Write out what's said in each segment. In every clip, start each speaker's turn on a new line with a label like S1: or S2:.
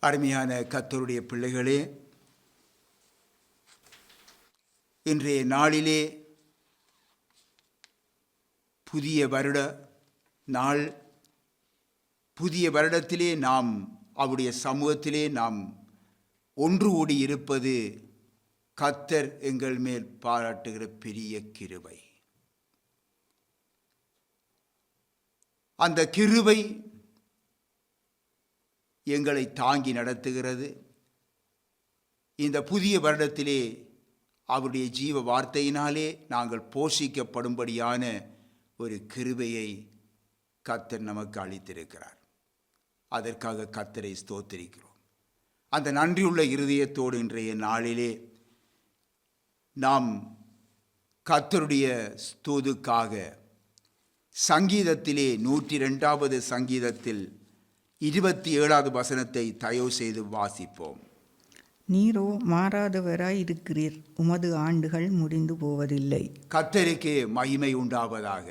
S1: அருமையான கர்த்தருடைய பிள்ளைகளே, இன்றைய நாளிலே புதிய வருட நாள். புதிய வருடத்திலே நாம் அவருடைய சமூகத்திலே நாம் ஒன்று கூடி இருப்பது கர்த்தர் எங்கள் மேல் பாராட்டுகிற பெரிய கிருபை. அந்த கிருபை எங்களை தாங்கி நடத்துகிறது. இந்த புதிய வருடத்திலே அவருடைய ஜீவ வார்த்தையினாலே நாங்கள் போஷிக்கப்படும்படியான ஒரு கிருபையை கர்த்தர் நமக்கு அளித்திருக்கிறார். அதற்காக கர்த்தரை ஸ்தோத்திரிக்கிறோம். அந்த நன்றியுள்ள இருதயத்தோடு இன்றைய நாளிலே நாம் கர்த்தருடைய ஸ்தோதுக்காக சங்கீதத்திலே 102வது சங்கீதத்தில் 27வது வசனத்தை தயவு செய்து வாசிப்போம்.
S2: நீரோ மாறாதவராய் இருக்கிறீர், உமது ஆண்டுகள் முடிந்து போவதில்லை.
S1: கர்த்தருக்கு மகிமை உண்டாவதாக.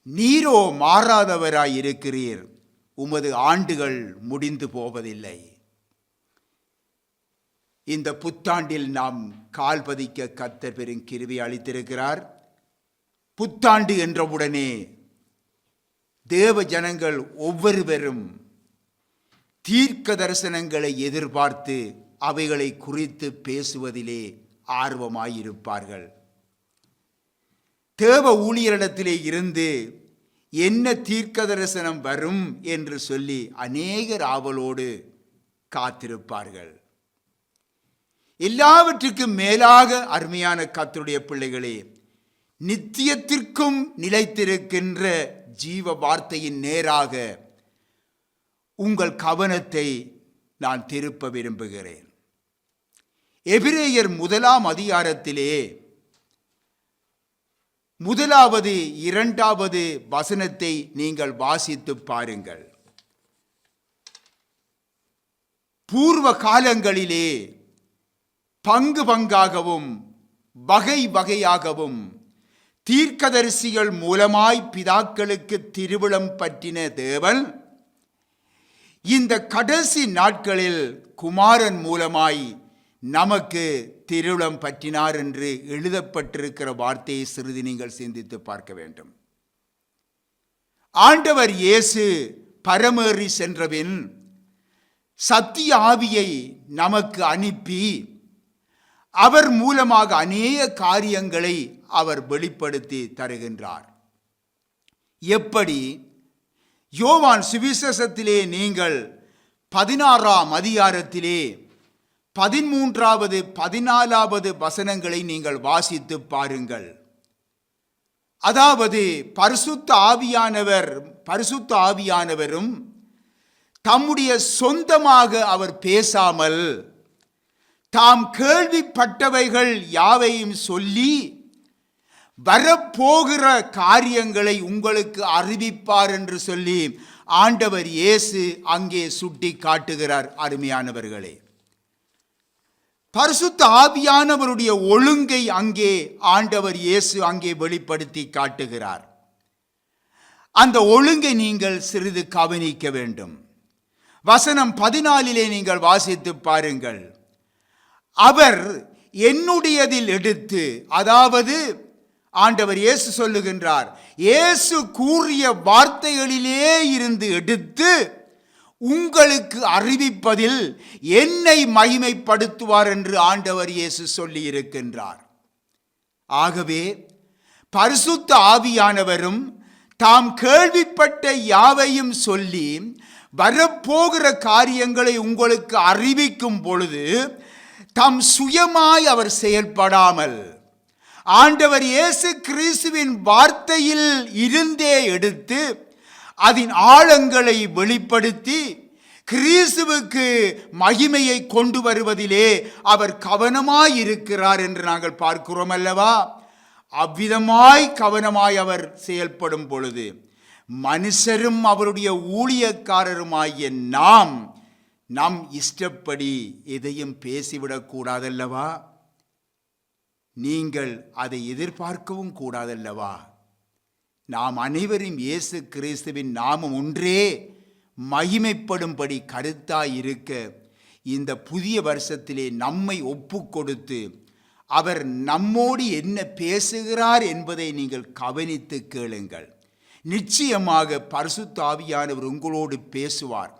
S1: நீரோ மாறாதவராய் இருக்கிறீர், உமது ஆண்டுகள் முடிந்து போவதில்லை. இந்த புத்தாண்டில் நாம் கால் பதிக்க கர்த்தர் பெரும் கிருபை அளித்திருக்கிறார். புத்தாண்டு என்றவுடனே தேவ ஜனங்கள் ஒவ்வொருவரும் தீர்க்க தரிசனங்களை எதிர்பார்த்து அவைகளை குறித்து பேசுவதிலே ஆர்வமாயிருப்பார்கள். தேவ ஊழியரிடத்திலே இருந்து என்ன தீர்க்க தரிசனம் வரும் என்று சொல்லி அநேகர் ஆவலோடு காத்திருப்பார்கள். எல்லாவற்றுக்கும் மேலாக அருமையான கர்த்தருடைய பிள்ளைகளே, நித்தியத்திற்கும் நிலைத்திருக்கின்ற ஜீவ வார்த்தையின் நேராக உங்கள் கவனத்தை நான் திருப்ப விரும்புகிறேன். எபிரேயர் 1ஆம் அதிகாரத்திலே 1வது 2வது வசனத்தை நீங்கள் வாசித்து பாருங்கள். பூர்வ காலங்களிலே பங்கு பங்காகவும் வகை வகையாகவும் தீர்க்கதரிசிகள் மூலமாய் பிதாக்களுக்கு திருவிழம் பற்றின தேவன் இந்த கடைசி நாட்களில் குமாரன் மூலமாய் நமக்கு திருவிழம் பற்றினார் என்று எழுதப்பட்டிருக்கிற வார்த்தையை சிறிது நீங்கள் சிந்தித்து பார்க்க வேண்டும். ஆண்டவர் இயேசு பரமேறி சென்றபின் சத்திய ஆவியை நமக்கு அனுப்பி அவர் மூலமாக அநேக காரியங்களை அவர் வெளிப்படுத்தி தருகின்றார். எப்படி? யோவான் சுவிசேஷத்திலே நீங்கள் 16ஆம் அதிகாரத்திலே 13வது 14வது வசனங்களை நீங்கள் வாசித்து பாருங்கள். அதாவது பரிசுத்த ஆவியானவரும் தம்முடைய சொந்தமாக அவர் பேசாமல் தாம் கேள்விப்பட்டவைகள் யாவையும் சொல்லி வரப்போகிற காரியங்களை உங்களுக்கு அறிவிப்பார் என்று சொல்லி ஆண்டவர் இயேசு அங்கே சுட்டி காட்டுகிறார். அருமையானவர்களே, பரிசுத்த ஆவியானவருடைய ஒழுங்கை அங்கே ஆண்டவர் இயேசு அங்கே வெளிப்படுத்தி காட்டுகிறார். அந்த ஒழுங்கை நீங்கள் சிறிது கவனிக்க வேண்டும். வசனம் 14 நீங்கள் வாசித்து பாருங்கள். அவர் என்னுடையதில் எடுத்து, அதாவது ஆண்டவர் இயேசு சொல்லுகின்றார், இயேசு கூறிய வார்த்தைகளிலே இருந்து எடுத்து உங்களுக்கு அறிவிப்பதில் என்னை மகிமைப்படுத்துவார் என்று ஆண்டவர் இயேசு சொல்லி இருக்கின்றார். ஆகவே பரிசுத்த ஆவியானவரும் தாம் கேள்விப்பட்ட யாவையும் சொல்லி வரப்போகிற காரியங்களை உங்களுக்கு அறிவிக்கும் பொழுது தம் சுயமாய் அவர் செயல்படாமல் ஆண்டவர் இயேசு கிறிஸ்துவின் வார்த்தையில் இருந்தே எடுத்து அதன் ஆழங்களை வெளிப்படுத்தி கிறிஸ்துவுக்கு மகிமையை கொண்டு வருவதிலே அவர் கவனமாய் இருக்கிறார் என்று நாங்கள் பார்க்கிறோம் அல்லவா? அவ்விதமாய் கவனமாய் அவர் செயல்படும் பொழுது மனுஷரும் அவருடைய ஊழியக்காரருமாகிய நாம் நம் இஷ்டப்படி எதையும் பேசிவிடக் கூடாதல்லவா? நீங்கள் அதை எதிர்பார்க்கவும் கூடாதல்லவா? நாம் அனைவரும் இயேசு கிறிஸ்துவின் நாமம் ஒன்றே மகிமைப்படும்படி கருத்தாயிருக்க இந்த புதிய வருஷத்திலே நம்மை ஒப்பு கொடுத்து அவர் நம்மோடு என்ன பேசுகிறார் என்பதை நீங்கள் கவனித்து கேளுங்கள். நிச்சயமாக பரிசுத்த ஆவியானவர் உங்களோடு பேசுவார்.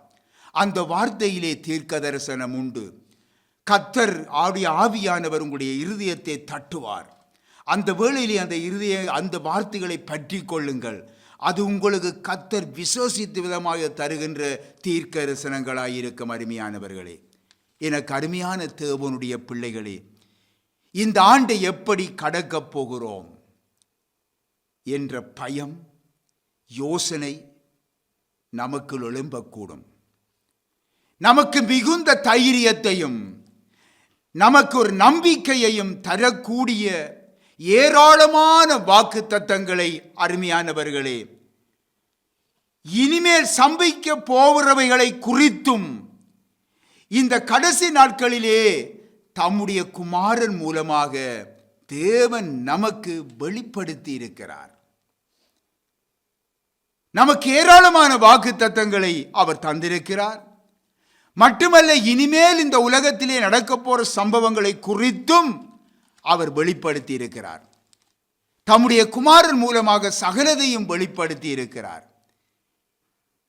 S1: அந்த வார்த்தையிலே தீர்க்க தரிசனம் உண்டு. கர்த்தர் ஆவியானவர் உங்களுடைய இருதயத்தை தட்டுவார். அந்த வேளையிலே அந்த வார்த்தைகளை பற்றி கொள்ளுங்கள். அது உங்களுக்கு கர்த்தர் விசேஷித்த விதமாக தருகின்ற தீர்க்க தரிசனங்களாயிருக்கும். அருமையானவர்களே, எனக்கு அருமையான தேவனுடைய பிள்ளைகளே, இந்த ஆண்டை எப்படி கடக்கப் போகிறோம் என்ற பயம், யோசனை நமக்குள் எழும்பக்கூடும். நமக்கு மிகுந்த தைரியத்தையும் நமக்கு ஒரு நம்பிக்கையையும் தரக்கூடிய ஏராளமான வாக்குத்தத்தங்களை அருமையானவர்களே, இனிமேல் சம்பவிக்க போகிறவைகளை குறித்தும் இந்த கடைசி நாட்களிலே தம்முடைய குமாரன் மூலமாக தேவன் நமக்கு வெளிப்படுத்தி இருக்கிறார். நமக்கு ஏராளமான வாக்குத்தத்தங்களை அவர் தந்திருக்கிறார். மட்டுமல்ல, இனிமேல் இந்த உலகத்திலே நடக்கப் போற சம்பவங்களை குறித்தும் அவர் வெளிப்படுத்தி இருக்கிறார். தம்முடைய குமாரன் மூலமாக சகலதையும் வெளிப்படுத்தி இருக்கிறார்.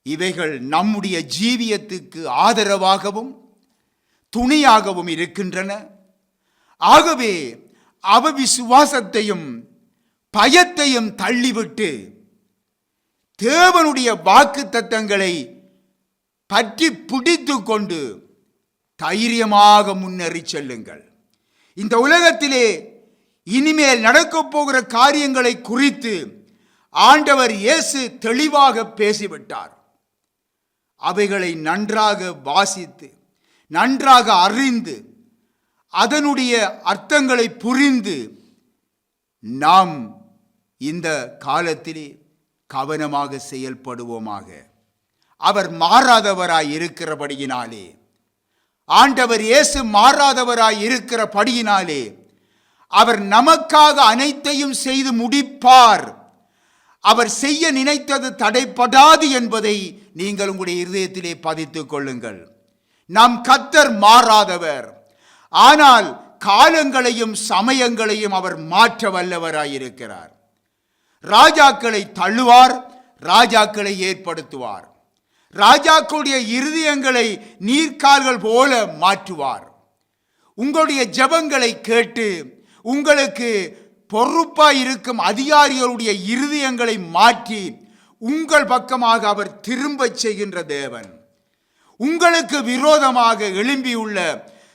S1: இவைகள் நம்முடைய ஜீவியத்துக்கு ஆதரவாகவும் துணையாகவும் இருக்கின்றன. ஆகவே அவவிசுவாசத்தையும் பயத்தையும் தள்ளிவிட்டு தேவனுடைய வாக்குத்தத்தங்களை பற்றி பிடித்து கொண்டு தைரியமாக முன்னேறி செல்லுங்கள். இந்த உலகத்திலே இனிமேல் நடக்கப் போகிற காரியங்களை குறித்து ஆண்டவர் இயேசு தெளிவாக பேசிவிட்டார். அவைகளை நன்றாக வாசித்து நன்றாக அறிந்து அதனுடைய அர்த்தங்களை புரிந்து நாம் இந்த காலத்திலே கவனமாக செயல்படுவோமாக. அவர் மாறாதவராய் இருக்கிறபடியினாலே, ஆண்டவர் இயேசு மாறாதவராய் இருக்கிறபடியினாலே அவர் நமக்காக அனைத்தையும் செய்து முடிப்பார். அவர் செய்ய நினைத்தது தடைப்படாது என்பதை நீங்கள் உங்களுடைய இருதயத்திலே பதித்துக் கொள்ளுங்கள். நம் கர்த்தர் மாறாதவர். ஆனால் காலங்களையும் சமயங்களையும் அவர் மாற்ற வல்லவராயிருக்கிறார். ராஜாக்களை தள்ளுவார், ராஜாக்களை ஏற்படுத்துவார். ராஜாக்களுடைய இருதயங்களை நீர்க்கால்கள் போல மாற்றுவார். உங்களுடைய ஜெபங்களை கேட்டு உங்களுக்கு பொறுப்பாய் இருக்கும் அதிகாரிகளுடைய இருதயங்களை மாற்றி உங்கள் பக்கமாக அவர் திரும்பச் செய்கின்ற தேவன். உங்களுக்கு விரோதமாக எழும்பியுள்ள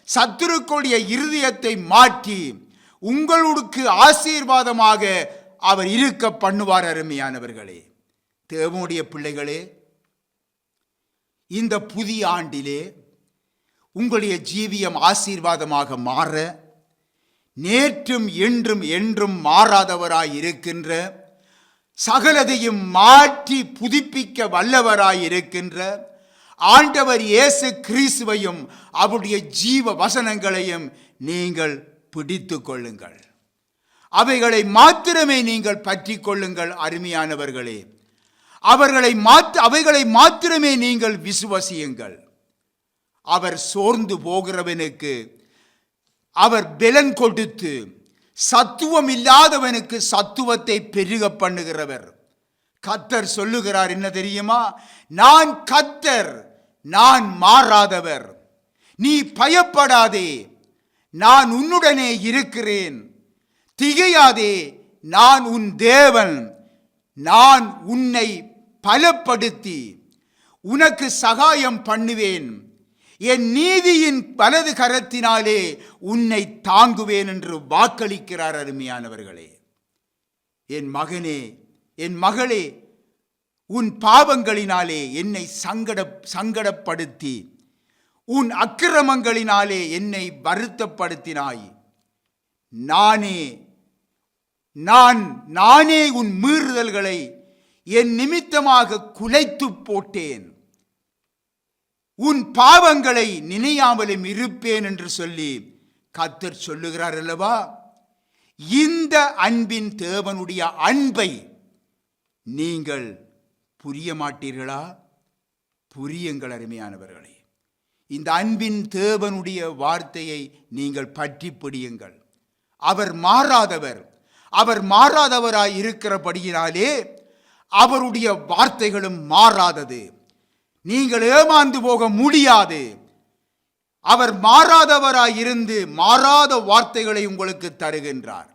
S1: சத்துருக்களுடைய இருதயத்தை மாற்றி உங்களுக்கு ஆசீர்வாதமாக அவர் இருக்க பண்ணுவார். அருமையானவர்களே, தேவனுடைய பிள்ளைகளே, இந்த புதிய ஆண்டிலே உங்களுடைய ஜீவியம் ஆசீர்வாதமாக மாற, நேற்றும் இன்றும் என்றும் மாறாதவராய் இருக்கின்ற, சகலதையும் மாற்றி புதுப்பிக்க வல்லவராய் இருக்கின்ற ஆண்டவர் இயேசு கிறிஸ்துவையும் அவருடைய ஜீவ வசனங்களையும் நீங்கள் பிடித்து கொள்ளுங்கள். அவைகளை மாத்திரமே நீங்கள் பற்றி கொள்ளுங்கள். அருமையானவர்களே, அவைகளை மாத்திரமே நீங்கள் விசுவசியுங்கள். அவர் சோர்ந்து போகிறவனுக்கு அவர் பெலன் கொடுத்து, சத்துவம் இல்லாதவனுக்கு சத்துவத்தை பெருக பண்ணுகிறவர். கர்த்தர் சொல்லுகிறார், என்ன தெரியுமா? நான் கர்த்தர், நான் மாறாதவர். நீ பயப்படாதே, நான் உன்னுடனே இருக்கிறேன். திகையாதே, நான் உன் தேவன். நான் உன்னை பலப்படுத்தி உனக்கு சகாயம் பண்ணுவேன். என் நீதியின் வலது கரத்தினாலே உன்னை தாங்குவேன் என்று வாக்களிக்கிறார். அருமையானவர்களே, என் மகனே, என் மகளே, உன் பாவங்களினாலே என்னை சங்கடப்படுத்தி உன் அக்கிரமங்களினாலே என்னை வருத்தப்படுத்தினாய். நானே உன் மீறுதல்களை என் நிமித்தமாக குலைத்து போட்டேன். உன் பாவங்களை நினையாமலும் இருப்பேன் என்று சொல்லி கர்த்தர் சொல்லுகிறார் அல்லவா? இந்த அன்பின் தேவனுடைய அன்பை நீங்கள் புரிய மாட்டீர்களா? புரியுங்கள் அருமையானவர்களே. இந்த அன்பின் தேவனுடைய வார்த்தையை நீங்கள் பற்றி பிடியுங்கள். அவர் மாறாதவர். அவர் மாறாதவராய் இருக்கிறபடியினாலே அவருடைய வார்த்தைகளும் மாறாதது. நீங்கள் ஏமாந்து போக முடியாது. அவர் மாறாதவராய் இருந்து மாறாத வார்த்தைகளை உங்களுக்கு தருகின்றார்.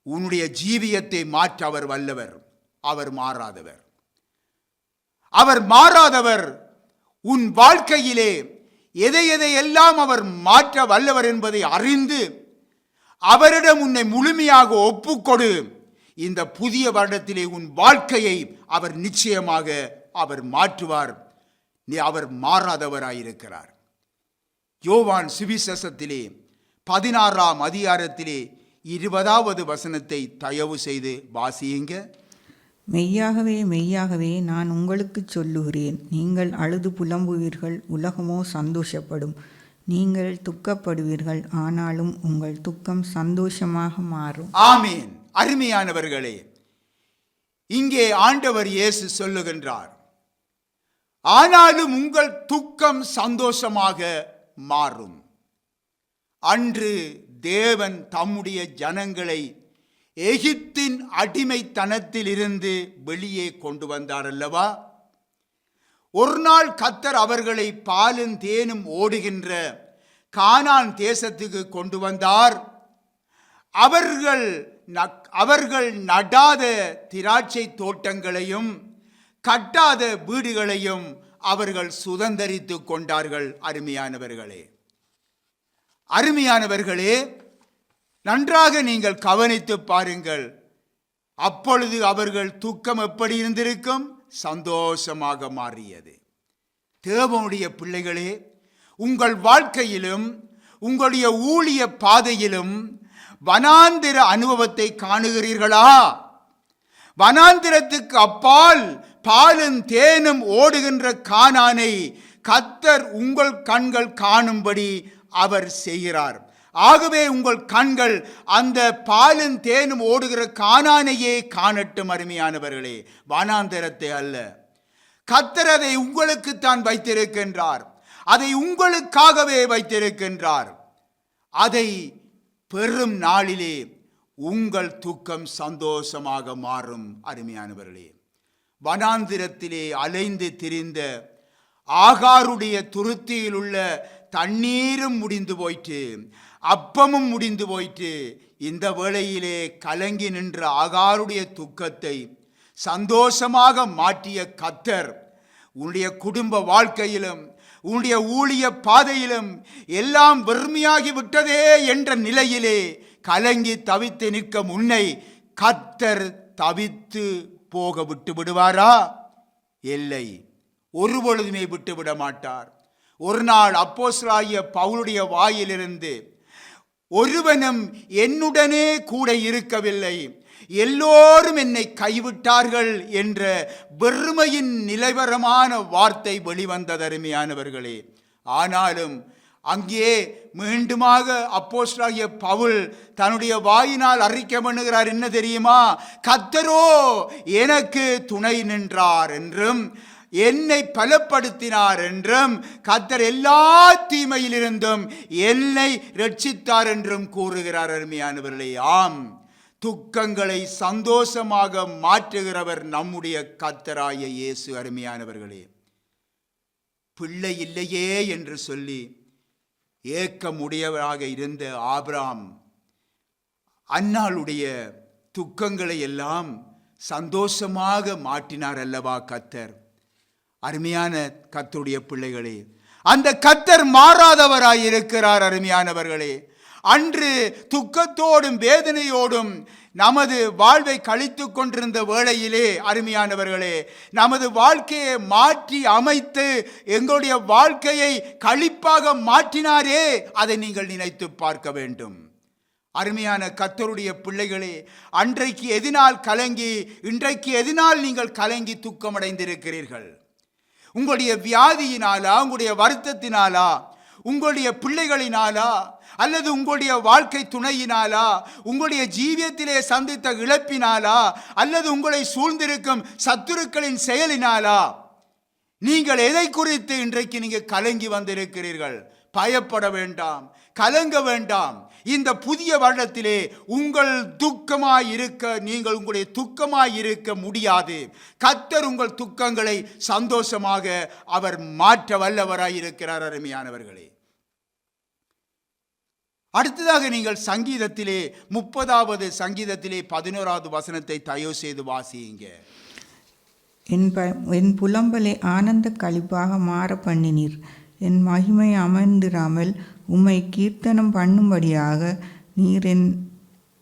S1: உன்னுடைய ஜீவியத்தை மாற்ற அவர் வல்லவர். அவர் மாறாதவர். அவர் மாறாதவர். உன் வாழ்க்கையிலே எதையெல்லாம் அவர் மாற்ற வல்லவர் என்பதை அறிந்து அவரிடம் உன்னை முழுமையாக ஒப்புக்கொடு. இந்த புதிய வருடத்திலே உன் வாழ்க்கையை அவர் நிச்சயமாக அவர் மாற்றுவார். அவர் மாறாதவராயிருக்கிறார். யோவான் சுவிசேஷத்திலே 16ஆம் அதிகாரத்திலே 20வது வசனத்தை தயவு செய்து வாசியுங்க.
S2: மெய்யாகவே மெய்யாகவே நான் உங்களுக்கு சொல்லுகிறேன், நீங்கள் அழுது புலம்புவீர்கள், உலகமோ சந்தோஷப்படும். நீங்கள் துக்கப்படுவீர்கள், ஆனாலும் உங்கள் துக்கம் சந்தோஷமாக மாறும்.
S1: ஆமேன். அருமையானவர்களே, இங்கே ஆண்டவர் இயேசு சொல்லுகின்றார், ஆனாலும் உங்கள் துக்கம் சந்தோஷமாக மாறும். அன்று தேவன் தம்முடைய ஜனங்களை எகிப்தின் அடிமைத்தனத்தில் இருந்து வெளியே கொண்டு வந்தார் அல்லவா? ஒரு நாள் கர்த்தர் அவர்களை பாலும் தேனும் ஓடுகின்ற கானான் தேசத்துக்கு கொண்டு வந்தார். அவர்கள் நடாத திராட்சை தோட்டங்களையும் கட்டாத வீடுகளையும் அவர்கள் சுதந்தரித்து கொண்டார்கள். அருமையானவர்களே, நன்றாக நீங்கள் கவனித்து பாருங்கள். அப்பொழுது அவர்கள் துக்கம் எப்படி இருந்திருக்கும்? சந்தோஷமாக மாறியது. தேவனுடைய பிள்ளைகளே, உங்கள் வாழ்க்கையிலும் உங்களுடைய ஊழிய பாதையிலும் வனாந்திர அனுபவத்தை காணுகிறீர்களா? வனாந்திரத்துக்கு அப்பால் பாலும் தேனும் ஓடுகின்ற கானானை கர்த்தர் உங்கள் கண்கள் காணும்படி அவர் செய்கிறார். ஆகவே உங்கள் கண்கள் அந்த பாலும் தேனும் ஓடுகிற கானானையே காணட்டும். அருமையானவர்களே, வனாந்திரத்தை அல்ல. கர்த்தர் அதை உங்களுக்குத்தான் வைத்திருக்கின்றார். அதை உங்களுக்காகவே வைத்திருக்கின்றார். அதை பெறும் நாளிலே உங்கள் துக்கம் சந்தோஷமாக மாறும். அருமையானவர்களே, வனாந்திரத்திலே அலைந்து திரிந்த ஆகாருடைய துருத்தியில் உள்ள தண்ணீரும் முடிந்து போயிற்று, அப்பமும் முடிந்து போயிற்று. இந்த வேளையிலே கலங்கி நின்ற ஆகாருடைய துக்கத்தை சந்தோஷமாக மாற்றிய கர்த்தர் உன்னுடைய குடும்ப வாழ்க்கையிலும் உன்னுடைய ஊழிய பாதையிலும் எல்லாம் வெறுமையாகி விட்டதே என்ற நிலையிலே கலங்கி தவித்து நிற்கும் உன்னை கர்த்தர் தவித்து போக விட்டு விடுவாரா? இல்லை, ஒருபொழுதுமே விட்டுவிட மாட்டார். ஒரு நாள் அப்போஸ்தலனாகிய பவுலுடைய வாயிலிருந்து, ஒருவனும் என்னுடனே கூட இருக்கவில்லை, எல்லோரும் என்னை கைவிட்டார்கள் என்ற வெறுமையின் நிலைவரமான வார்த்தை வெளிவந்தது. அருமையானவர்களே, ஆனாலும் அங்கே மீண்டுமாக அப்போஸ்தலனாகிய பவுல் தன்னுடைய வாயினால் அறிக்கை பண்ணுகிறார். என்ன தெரியுமா? கர்த்தரோ எனக்கு துணை நின்றார் என்றும் என்னை பலப்படுத்தினார் என்றும் கர்த்தர் எல்லா தீமையிலிருந்தும் என்னை ரட்சித்தார் என்றும் கூறுகிறார். அருமையானவர்களே, ஆம், துக்கங்களை சந்தோஷமாக மாற்றுகிறவர் நம்முடைய கர்த்தராகிய இயேசு. அருமையானவர்களே, பிள்ளை இல்லையே என்று சொல்லி ஏக்கமுடையவராக இருந்த ஆபிரகாம் அன்னாளுடைய துக்கங்களை எல்லாம் சந்தோஷமாக மாற்றினார் அல்லவா கர்த்தர். அருமையான கர்த்தருடைய பிள்ளைகளே, அந்த கர்த்தர் மாறாதவராயிருக்கிறார். அருமையானவர்களே, அன்று துக்கத்தோடும் வேதனையோடும் நமது வாழ்வை கழித்து கொண்டிருந்த வேளையிலே, அருமையானவர்களே, நமது வாழ்க்கையை மாற்றி அமைத்து எங்களுடைய வாழ்க்கையை களிப்பாக மாற்றினாரே, அதை நீங்கள் நினைத்து பார்க்க வேண்டும். அருமையான கர்த்தருடைய பிள்ளைகளே, அன்றைக்கு எதினால் கலங்கி இன்றைக்கு எதினால் நீங்கள் கலங்கி துக்கமடைந்திருக்கிறீர்கள்? உங்களுடைய வியாதியினாலா, உங்களுடைய வருத்தத்தினாலா, உங்களுடைய பிள்ளைகளினாலா, அல்லது உங்களுடைய வாழ்க்கை துணையினாலா, உங்களுடைய ஜீவியத்திலே சந்தித்த இழப்பினாலா, அல்லது உங்களை சூழ்ந்திருக்கும் சத்துருக்களின் செயலினாலா நீங்கள் எதை குறித்து இன்றைக்கு நீங்க கலங்கி வந்திருக்கிறீர்கள்? பயப்பட வேண்டாம், கலங்க வேண்டாம். இந்த புதிய வருடத்திலே உங்கள் துக்கமாய் இருக்க, நீங்கள் உங்களுடைய துக்கமாய் இருக்க முடியாது. கர்த்தர் உங்கள் துக்கங்களை சந்தோஷமாக அவர் மாற்ற வல்லவராய் இருக்கிறார். அருமையானவர்களே, அடுத்ததாக நீங்கள் சங்கீதத்திலே 30வது சங்கீதத்திலே 11வது வசனத்தை தயவு செய்து வாசியுங்க.
S2: என் புலம்பலை ஆனந்த களிப்பாக மாற பண்ணினீர். என் மகிமை அமர்ந்திராமல் உம்மை கீர்த்தனம் பண்ணும்படியாக நீர் என்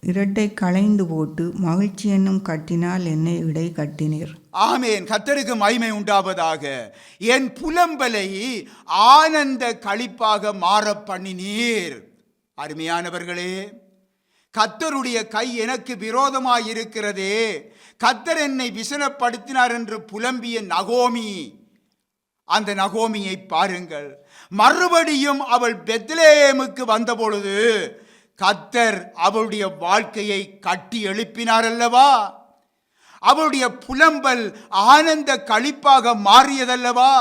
S2: இரட்டை களைந்து போட்டு மகிழ்ச்சி என்னும் கட்டினால் என்னை இடை கட்டினீர்.
S1: ஆமேன். கர்த்தருக்கு மகிமை உண்டாவதாக. என் புலம்பலை ஆனந்த களிப்பாக மாற பண்ணினீர். அருமையானவர்களே, கர்த்தருடைய கை எனக்கு விரோதமாய் இருக்கிறதே, கர்த்தர் என்னை விசனப்படுத்தினார் என்று புலம்பிய நகோமி, அந்த நகோமியை பாருங்கள். மறுபடியும் அவள் பெத்லெகேமுக்கு வந்த பொழுது கர்த்தர் அவளுடைய வாழ்க்கையை கட்டி எழுப்பினார் அல்லவா? அவளுடைய புலம்பல் ஆனந்த களிப்பாக மாறியதல்லவா?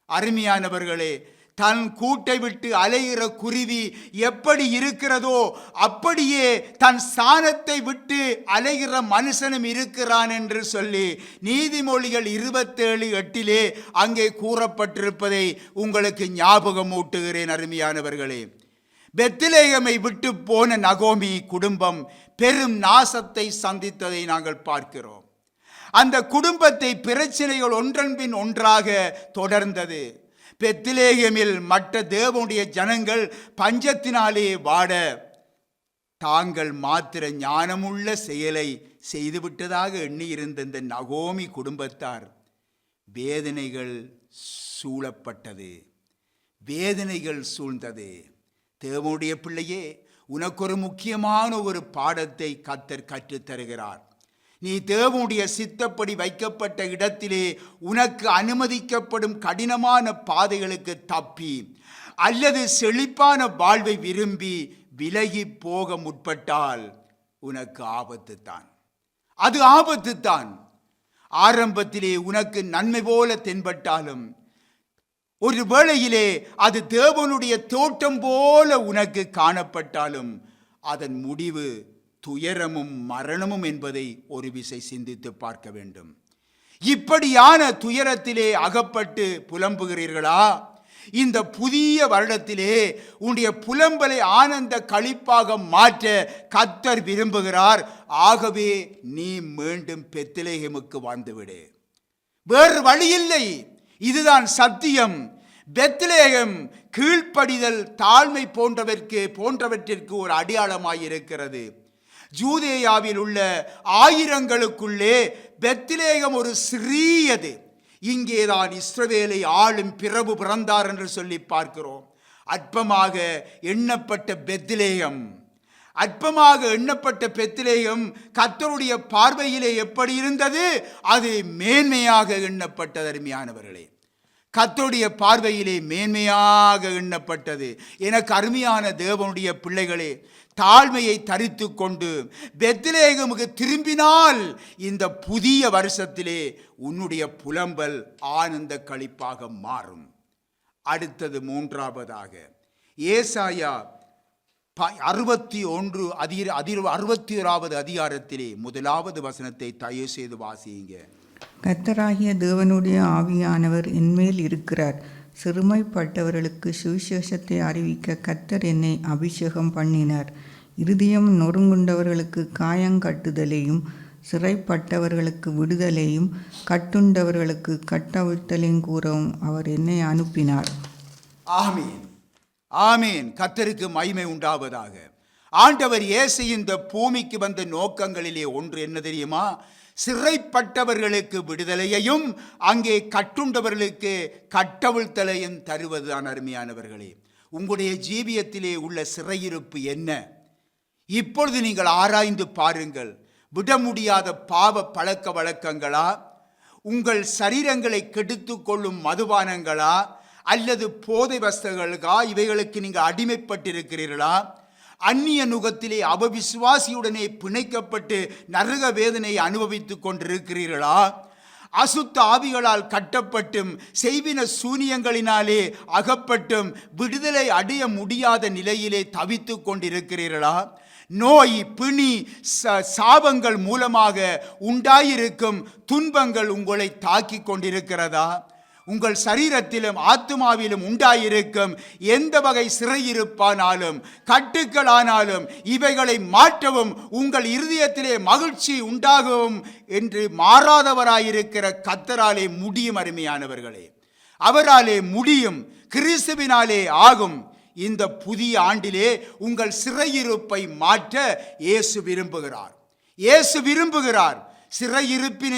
S1: அருமையானவர்களே, தன் கூட்டை விட்டு அலைகிற குருவி எப்படி இருக்கிறதோ அப்படியே தன் ஸ்தானத்தை விட்டு அலைகிற மனுஷனும் இருக்கிறான் என்று சொல்லி நீதிமொழிகள் 27:8 அங்கே கூறப்பட்டிருப்பதை உங்களுக்கு ஞாபகம் ஊட்டுகிறேன். அருமையானவர்களே, பெத்லெகேமை விட்டு போன நகோமி குடும்பம் பெரும் நாசத்தை சந்தித்ததை நாங்கள் பார்க்கிறோம். அந்த குடும்பத்தை பிரச்சனைகள் ஒன்றன் பின் ஒன்றாக தொடர்ந்தது. பெத்லெகேமில் மற்ற தேவனுடைய ஜனங்கள் பஞ்சத்தினாலே வாட தாங்கள் மாத்திர ஞானமுள்ள செயலை செய்துவிட்டதாக எண்ணியிருந்த இந்த நகோமி குடும்பத்தார் வேதனைகள் சூழப்பட்டது, வேதனைகள் சூழ்ந்தது. தேவனுடைய பிள்ளையே, உனக்கு ஒரு முக்கியமான ஒரு பாடத்தை கர்த்தர் கற்றுத்தருகிறார். நீ தேவனுடைய சித்தப்படி வைக்கப்பட்ட இடத்திலே உனக்கு அனுமதிக்கப்படும் கடினமான பாதைகளுக்கு தப்பி அல்லது செழிப்பான வாழ்வை விரும்பி விலகி போக முற்பட்டால் உனக்கு ஆபத்து தான். அது ஆபத்து தான். ஆரம்பத்திலே உனக்கு நன்மை போல தென்பட்டாலும் ஒரு வேளையிலே அது தேவனுடைய தோட்டம் போல உனக்கு காணப்பட்டாலும் அதன் முடிவு துயரமும் மரணமும் என்பதை ஒரு விசை சிந்தித்து பார்க்க வேண்டும். இப்படியான துயரத்திலே அகப்பட்டு புலம்புகிறீர்களா? இந்த புதிய வருடத்திலே உன்னுடைய புலம்பலை ஆனந்த களிப்பாக மாற்ற கர்த்தர் விரும்புகிறார். ஆகவே நீ மீண்டும் பெத்லெகேமுக்கு வந்துவிடு. வேறு வழியில்லை. இதுதான் சத்தியம். பெத்லெகேம் கீழ்ப்படிதல், தாழ்மை போன்றவற்றிற்கு ஒரு அடையாளமாயிருக்கிறது. ஜூதேயாவில் உள்ள ஆயிரங்களுக்குள்ளே பெத்லெகேம் ஒரு சிறியது. இங்கேதான் இஸ்ரவேலை ஆளும் பிரபு பிறந்தார் என்று சொல்லி பார்க்கிறோம். அற்பமாக எண்ணப்பட்ட பெத்லெகேம் கர்த்தருடைய பார்வையிலே எப்படி இருந்தது? அது மேன்மையாக எண்ணப்பட்டது. அருமையானவர்களே, கர்த்தருடைய பார்வையிலே மேன்மையாக எண்ணப்பட்டது. எனக்கு அருமையான தேவனுடைய பிள்ளைகளே, தாழ்மையை தரித்து கொண்டு பெத்லெகேமுக்கு திரும்பினால் இந்த புதிய வருஷத்திலே உன்னுடைய புலம்பல் ஆனந்த களிப்பாக மாறும். அடுத்தது மூன்றாவதாக ஏசாயா 61வது அதிகாரத்திலே 1வது வசனத்தை தயவு செய்து வாசியுங்க.
S2: கர்த்தராகிய தேவனுடைய ஆவியானவர் என்மேல் இருக்கிறார். சிறுமைப்பட்டவர்களுக்கு சுவிசேஷத்தை அறிவிக்க கர்த்தர் என்னை அபிஷேகம் பண்ணினார். இருதயம் நொறுங்குண்டவர்களுக்கு காயங்கட்டுதலையும் சிறைப்பட்டவர்களுக்கு விடுதலையும் கட்டுண்டவர்களுக்கு கட்டவிழ்த்தலையும் கூறவும் அவர் என்னை அனுப்பினார்.
S1: ஆமீன், ஆமீன். கர்த்தருக்கு மகிமை உண்டாவதாக. ஆண்டவர் இயேசு இந்த பூமிக்கு வந்த நோக்கங்களிலே ஒன்று என்ன தெரியுமா? சிறைப்பட்டவர்களுக்கு விடுதலையையும் அங்கே கட்டுண்டவர்களுக்கு கட்டவிழ்த்தலையும் தருவதுதான். அருமையானவர்களே, உங்களுடைய ஜீவியத்திலே உள்ள சிறையிருப்பு என்ன? இப்பொழுது நீங்கள் ஆராய்ந்து பாருங்கள். விட முடியாத பாவ பழக்க வழக்கங்களா? உங்கள் சரீரங்களை கெடுத்து கொள்ளும் மதுபானங்களா? அல்லது போதை வஸ்துகளுக்கா? இவைகளுக்கு நீங்கள் அடிமைப்பட்டிருக்கிறீர்களா? அந்நிய நுகத்திலே அவவிசுவாசியுடனே பிணைக்கப்பட்டு நரக வேதனையை அனுபவித்துக் கொண்டிருக்கிறீர்களா? அசுத்த ஆவிகளால் கட்டப்பட்டும் செய்வின சூனியங்களினாலே அகப்பட்டும் விடுதலை அடைய முடியாத நிலையிலே தவித்து கொண்டிருக்கிறீர்களா? நோய், பிணி, சாபங்கள் மூலமாக உண்டாயிருக்கும் துன்பங்கள் உங்களை தாக்கி கொண்டிருக்கிறதா? உங்கள் சரீரத்திலும் ஆத்துமாவிலும் உண்டாயிருக்கும் எந்த வகை சிறையிருப்பானாலும் கட்டுக்களானாலும் இவைகளை மாற்றவும் உங்கள் இருதயத்திலே மகிழ்ச்சி உண்டாகவும் என்று மாறாதவராயிருக்கிற கர்த்தராலே முடியும். அருமையானவர்களே, அவராலே முடியும், கிறிஸ்துவினாலே ஆகும். இந்த புதிய ஆண்டிலே உங்கள் சிறையிருப்பை மாற்ற இயேசு விரும்புகிறார். சிறையிருப்பின்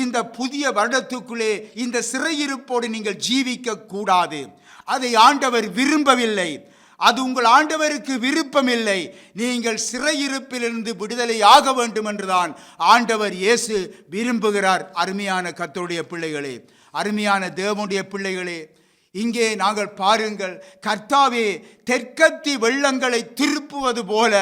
S1: இந்த புதிய வருடத்துக்குள்ளே இந்த சிறையிருப்போடு நீங்கள் ஜீவிக்க கூடாது. அதை ஆண்டவர் விரும்பவில்லை. அது உங்கள் ஆண்டவருக்கு விருப்பமில்லை. நீங்கள் சிறையிருப்பிலிருந்து விடுதலை ஆக வேண்டும் என்றுதான் ஆண்டவர் இயேசு விரும்புகிறார். அருமையான கர்த்தருடைய பிள்ளைகளே, அருமையான தேவனுடைய பிள்ளைகளே, இங்கே நாங்கள் பாருங்கள், கர்த்தாவே தெற்கத்தி வெள்ளங்களை திருப்புவது போல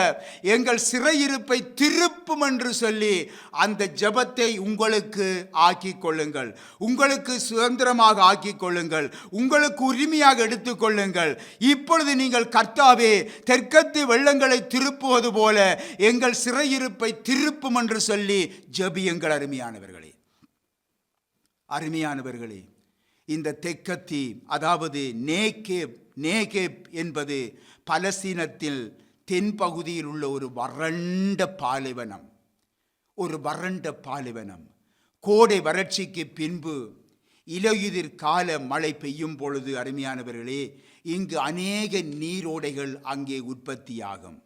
S1: எங்கள் சிறையிருப்பை திருப்பும் என்று சொல்லி அந்த ஜெபத்தை உங்களுக்கு ஆக்கிக் கொள்ளுங்கள், உங்களுக்கு சுதந்திரமாக ஆக்கிக் கொள்ளுங்கள், உங்களுக்கு உரிமையாக எடுத்துக்கொள்ளுங்கள். இப்பொழுது நீங்கள் கர்த்தாவே தெற்கத்தி வெள்ளங்களை திருப்புவது போல எங்கள் சிறையிருப்பை திருப்பும் என்று சொல்லி ஜெபியுங்கள். அருமையானவர்களே, இந்த தெற்கத்தி, அதாவது நேகேப் என்பது பலஸ்தீனத்தில் தென்பகுதியில் உள்ள ஒரு வறண்ட பாலைவனம். கோடை வறட்சிக்கு பின்பு இலையுதிர் கால மழை பெய்யும் பொழுது அருமையானவர்களே, இங்கு அநேக நீரோடைகள் அங்கே உற்பத்தியாகும்.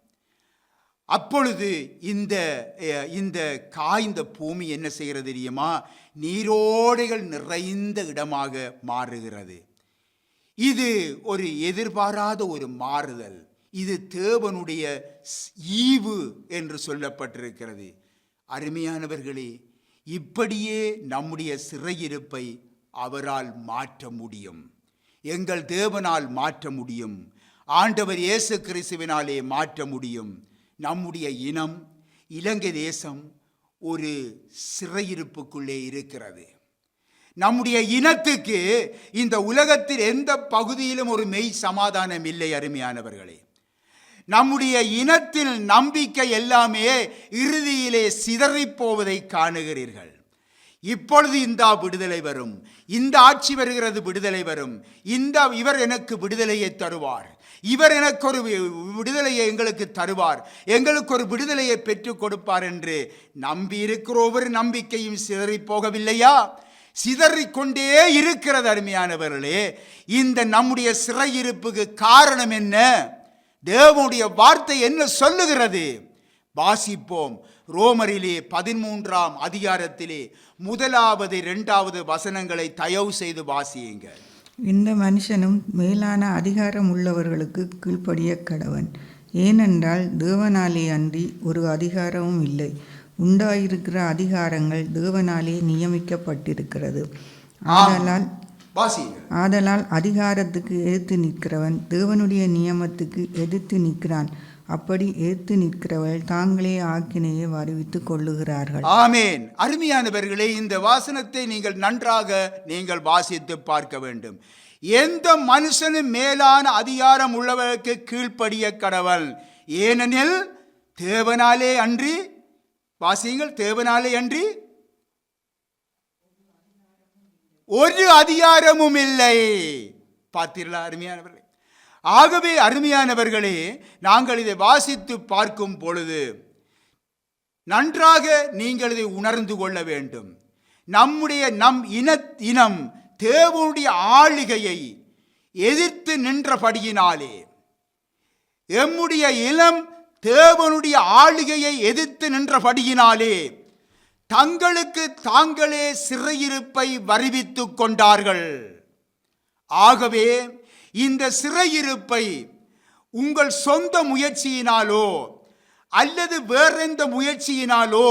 S1: அப்பொழுது இந்த காய்ந்த பூமி என்ன செய்கிறது தெரியுமா? நீரோடைகள் நிறைந்த இடமாக மாறுகிறது. இது ஒரு எதிர்பாராத ஒரு மாறுதல். இது தேவனுடைய ஈவு என்று சொல்லப்பட்டிருக்கிறது. அருமையானவர்களே, இப்படியே நம்முடைய சிறையிருப்பை அவரால் மாற்ற முடியும். எங்கள் தேவனால் மாற்ற முடியும். ஆண்டவர் இயேசு கிறிஸ்துவினாலே மாற்ற முடியும். நம்முடைய இனம், இலங்கை தேசம் ஒரு சிறையிருப்புக்குள்ளே இருக்கிறது. நம்முடைய இனத்துக்கு இந்த உலகத்தில் எந்த பகுதியிலும் ஒரு மெய் சமாதானம் இல்லை. அருமையானவர்களே, நம்முடைய இனத்தில் நம்பிக்கை எல்லாமே இறுதியிலே சிதறிப்போவதை காணுகிறீர்கள். இப்பொழுது இந்த விடுதலை வரும், இந்த ஆட்சி வருகிறது, விடுதலை வரும், இவர் எனக்கு விடுதலையை தருவார், இவர் எனக்கு ஒரு விடுதலையை எங்களுக்கு தருவார், எங்களுக்கு ஒரு விடுதலையை பெற்றுக் கொடுப்பார் என்று நம்பி இருக்கிற ஒவ்வொரு நம்பிக்கையும் சிதறி போகவில்லையா? சிதறிக்கொண்டே இருக்கிறது. அருமையானவர்களே, இந்த நம்முடைய சிறையிருப்புக்கு காரணம் என்ன? தேவனுடைய வார்த்தை என்ன சொல்லுகிறது? வாசிப்போம். ரோமரிலே 13ஆம் அதிகாரத்திலே 1, 2 வசனங்களை தயவு செய்து வாசியுங்கள்.
S2: இந்த மனுஷனும் மேலான அதிகாரம் உள்ளவர்களுக்கு கீழ்ப்படிய கடவன். ஏனென்றால் தேவனாலே அன்றி ஒரு அதிகாரமும் இல்லை. உண்டாயிருக்கிற அதிகாரங்கள் தேவனாலே நியமிக்கப்பட்டிருக்கிறது. ஆதலால் அதிகாரத்துக்கு எதிர்த்து நிற்கிறவன் தேவனுடைய நியமத்துக்கு எதிர்த்து நிற்கிறான். அப்படி எதிர்த்து நிற்கிறவர்கள் தாங்களே ஆக்கினையை வருவித்துக் கொள்ளுகிறார்கள்.
S1: ஆமேன். அருமையானவர்களே, இந்த வாசனத்தை நீங்கள் வாசித்து பார்க்க வேண்டும். எந்த மனுஷனும் மேலான அதிகாரம் உள்ளவர்களுக்கு கீழ்ப்படிய கடவன். ஏனெனில் தேவனாலே அன்றி, வாசியுங்கள், தேவனாலே அன்றி ஒரு அதிகாரமும் இல்லை. பார்த்தீர்களா அருமையானவர்களே? ஆகவே அருமையானவர்களே, நாங்கள் இதை வாசித்து பார்க்கும் பொழுது நன்றாக நீங்கள் இதை உணர்ந்து கொள்ள வேண்டும். நம் இனம் தேவனுடைய ஆளுகையை எதிர்த்து நின்றபடியினாலே, எம்முடைய இனம் தேவனுடைய ஆளுகையை எதிர்த்து நின்றபடியினாலே தங்களுக்கு தாங்களே சிறையிருப்பை வருவித்துக் கொண்டார்கள். ஆகவே இந்த சிறையிருப்பை உங்கள் சொந்த முயற்சியினாலோ அல்லது வேறெந்த முயற்சியினாலோ,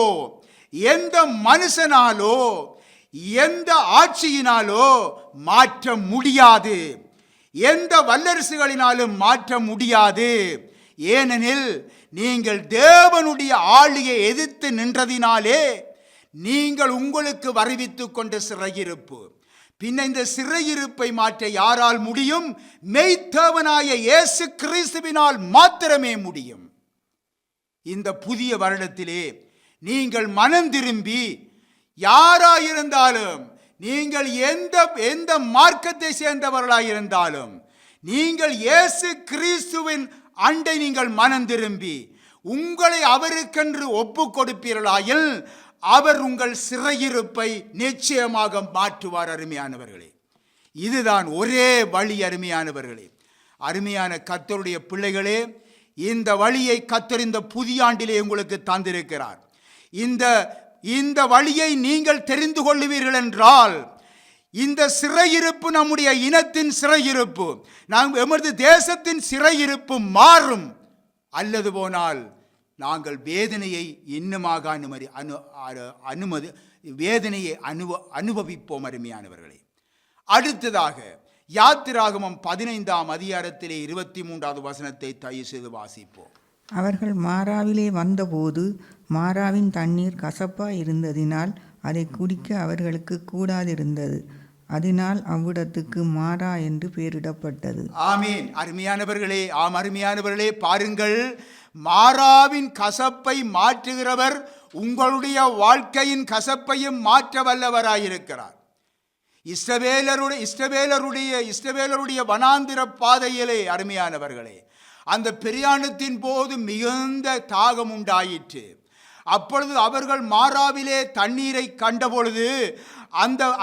S1: எந்த மனுஷனாலோ, எந்த ஆட்சியினாலோ மாற்ற முடியாது. எந்த வல்லரசுகளினாலும் மாற்ற முடியாது. ஏனெனில் நீங்கள் தேவனுடைய ஆளுகையை எதிர்த்து நின்றதினாலே நீங்கள் உங்களுக்கு வருவித்துக் கொண்ட சிறையிருப்பு. பின்ன இந்த சிறையிருப்பை மாற்ற யாரால் முடியும்? மெய்த்தேவனாய இயேசு கிறிஸ்துவினால் மாத்திரமே முடியும். இந்த புதிய வருடத்திலே நீங்கள் மனம் திரும்பி, யாராயிருந்தாலும், நீங்கள் எந்த மார்க்கத்தை சேர்ந்தவர்களாயிருந்தாலும், நீங்கள் இயேசு கிறிஸ்துவின் அண்டை நீங்கள் மனம் திரும்பி உங்களை அவருக்கென்று ஒப்பு கொடுப்பீர்களாயில் அவர் உங்கள் சிறையிருப்பை நிச்சயமாக மாற்றுவார். அருமையானவர்களே, இதுதான் ஒரே வழி. அருமையானவர்களே, அருமையான கர்த்தருடைய பிள்ளைகளே, இந்த வழியை கர்த்தர் இந்த புதிய ஆண்டிலே உங்களுக்கு தந்திருக்கிறார். இந்த வழியை நீங்கள் தெரிந்து கொள்ளுவீர்கள் என்றால், இந்த சிறையிருப்பு நம்முடைய இனத்தின் சிறையிருப்பு, எமது தேசத்தின் சிறையிருப்பு மாறும். அல்லது போனால் நாங்கள் வேதனையை இன்னுமாக அனுபவிப்போம். அருமையானவர்களே, அடுத்ததாக யாத்திராகமம் 15ஆம் அதிகாரத்திலே 23வது வசனத்தை தயவு செய்து வாசிப்போம்.
S2: அவர்கள் மாராவிலே வந்தபோது மாராவின் தண்ணீர் கசப்பாய் இருந்ததினால் அதை குடிக்க அவர்களுக்கு கூடாதிருந்தது. அதனால் அவ்விடத்துக்கு மாரா என்று பெயரிடப்பட்டது.
S1: ஆமீன். அருமையானவர்களே, அருமையானவர்களே, பாருங்கள், மாராவின் கசப்பை மாற்றுகிறவர் உங்களுடைய வாழ்க்கையின் கசப்பையும் மாற்ற வல்லவராயிருக்கிறார். இஸ்ரவேலருடைய வனாந்திர பாதையிலே, அருமையானவர்களே, அந்த பிரயாணத்தின் போது மிகுந்த தாகம் உண்டாயிற்று. அப்பொழுது அவர்கள் மாராவிலே தண்ணீரை கண்டபொழுது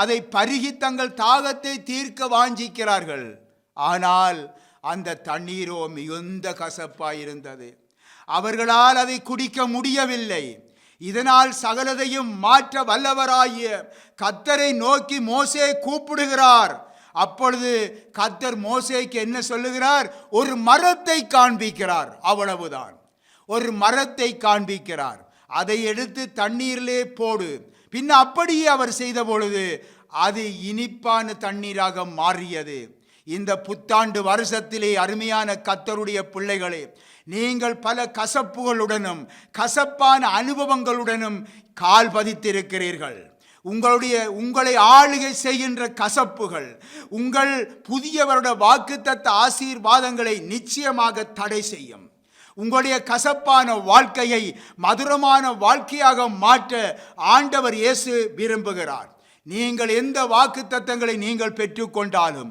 S1: அதை பருகி தங்கள் தாகத்தை தீர்க்க வாஞ்சிக்கிறார்கள். ஆனால் அந்த தண்ணீரோ மிகுந்த கசப்பாயிருந்தது. அவர்களால் அதை குடிக்க முடியவில்லை. இதனால் சகலதையும் மாற்ற வல்லவராகிய கர்த்தரை நோக்கி மோசே கூப்பிடுகிறார். அப்பொழுது கர்த்தர் மோசேக்கு என்ன சொல்லுகிறார்? ஒரு மரத்தை காண்பிக்கிறார். அவ்வளவுதான். ஒரு மரத்தை காண்பிக்கிறார். அதை எடுத்து தண்ணீரிலே போடு. பின் அப்படியே அவர் செய்த பொழுது அது இனிப்பான தண்ணீராக மாறியது. இந்த புத்தாண்டு வருஷத்திலே, அருமையான கர்த்தருடைய பிள்ளைகளே, நீங்கள் பல கசப்புகளுடனும் கசப்பான அனுபவங்களுடனும் கால் பதித்திருக்கிறீர்கள். உங்களை ஆளுகை செய்கின்ற கசப்புகள் உங்கள் புதிய வருட வாக்குத்தத்த ஆசீர்வாதங்களை நிச்சயமாக தடை செய்யும். உங்களுடைய கசப்பான வாழ்க்கையை மதுரமான வாழ்க்கையாக மாற்ற ஆண்டவர் இயேசு விரும்புகிறார். நீங்கள் எந்த வாக்குத்தத்தங்களை நீங்கள் பெற்றுக்கொண்டாலும்,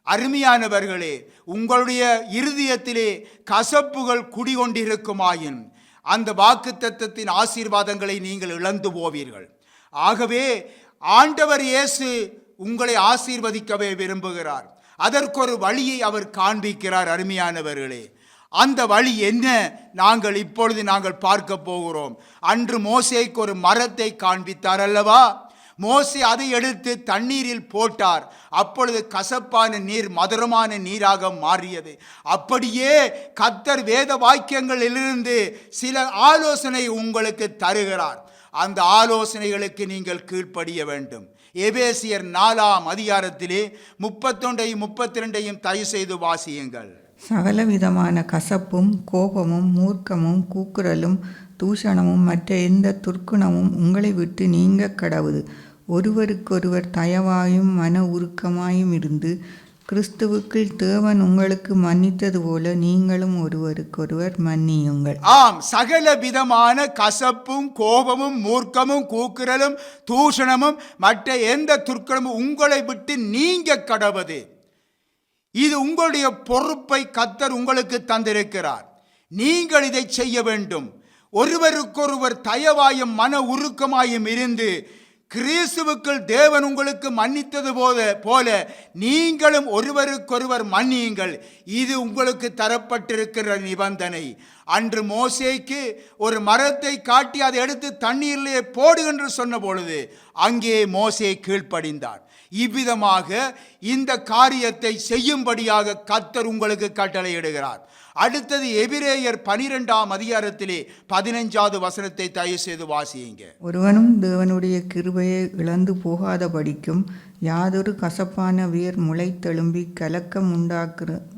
S1: அருமையானவர்களே, உங்களுடைய இருதயத்திலே கசப்புகள் குடிகொண்டிருக்குமாயின் அந்த வாக்குத்தத்தத்தின் ஆசீர்வாதங்களை நீங்கள் இழந்து போவீர்கள். ஆகவே ஆண்டவர் இயேசு உங்களை ஆசீர்வதிக்கவே விரும்புகிறார். அதற்கொரு வழியை அவர் காண்பிக்கிறார். அருமையானவர்களே, அந்த வழி என்ன? இப்பொழுது நாங்கள் பார்க்க போகிறோம். அன்று மோசேக்கு ஒரு மரத்தை காண்பித்தார் அல்லவா? மோசே அதை எடுத்து தண்ணீரில் போட்டார். அப்பொழுது கசப்பான நீர் மதுரமான நீராக மாறியது. அப்படியே கர்த்தர் வேத வாக்கியங்களிலிருந்து சில ஆலோசனை உங்களுக்கு தருகிறார். அந்த ஆலோசனைகளுக்கு நீங்கள் கீழ்ப்படிய வேண்டும். எபேசியர் 4ஆம் அதிகாரத்திலே 31ஐயும் 32ஐயும் தயவு செய்து வாசியுங்கள்.
S2: சகலவிதமான கசப்பும் கோபமும் மூர்க்கமும் கூக்குரலும் தூஷணமும் மற்ற எந்த துர்க்குணமும் உங்களை விட்டு நீங்க கடவுது. ஒருவருக்கொருவர் தயவாயும் மன உருக்கமாயும் இருந்து கிறிஸ்துவுக்குள் தேவன் உங்களுக்கு மன்னித்தது போல நீங்களும் ஒருவருக்கொருவர் மன்னியுங்கள்.
S1: ஆம், சகல விதமான கசப்பும் கோபமும் மூர்க்கமும் கூக்குரலும் தூஷணமும் மற்ற எந்த துர்க்குணமும் உங்களை விட்டு நீங்க கடவுது. இது உங்களுடைய பொறுப்பை கர்த்தர் உங்களுக்கு தந்திருக்கிறார். நீங்கள் இதை செய்ய வேண்டும். ஒருவருக்கொருவர் தயவாயும் மன உருக்கமாயும் இருந்து கிறிஸ்துவுக்குள் தேவன் உங்களுக்கு மன்னித்தது போல நீங்களும் ஒருவருக்கொருவர் மன்னியுங்கள். இது உங்களுக்கு தரப்பட்டிருக்கிற நிபந்தனை. அன்று மோசேக்கு ஒரு மரத்தை காட்டி அதை எடுத்து தண்ணீரிலே போடு என்று சொன்ன பொழுது அங்கே மோசே கீழ்ப்படிந்தார். இவ்விதமாக இந்த காரியத்தை செய்யும்படியாக கர்த்தர் உங்களுக்கு கட்டளையிடுகிறார். அடுத்தது எபிரேயர் 12ஆம் அதிகாரத்திலே 15வது வசனத்தை தயவு செய்து வாசியுங்க.
S2: ஒருவனும் தேவனுடைய கிருபையை இழந்து போகாதபடிக்கும் யாதொரு கசப்பான வேர் முளைத்தெழும்பி கலக்கம்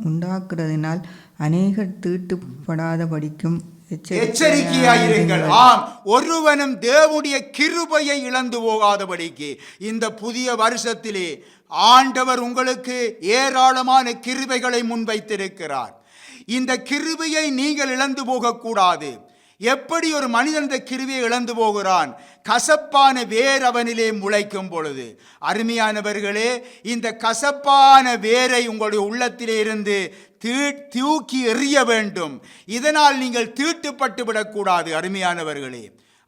S2: உண்டாக்குறதினால் அநேகர் தீட்டுப்படாதபடிக்கும்
S1: எச்சரிக்கையாயிருங்கள். ஆம், ஒருவனும் தேவனுடைய கிருபையை இழந்து போகாதபடிக்கு இந்த புதிய வருஷத்திலே ஆண்டவர் உங்களுக்கு ஏராளமான கிருபைகளை முன்வைத்திருக்கிறார். இந்த கிருபையை நீங்கள் இழந்து போகக்கூடாது. எப்படி ஒரு மனிதன் இந்த கிருபையை இழந்து போகிறான்? கசப்பான வேர் அவனிலே முளைக்கும் பொழுது. அருமையானவர்களே, இந்த கசப்பான வேரை உங்களுடைய உள்ளத்திலே இருந்து தூக்கி எறிய வேண்டும். இதனால் நீங்கள் தீட்டுப்பட்டு விடக்கூடாது.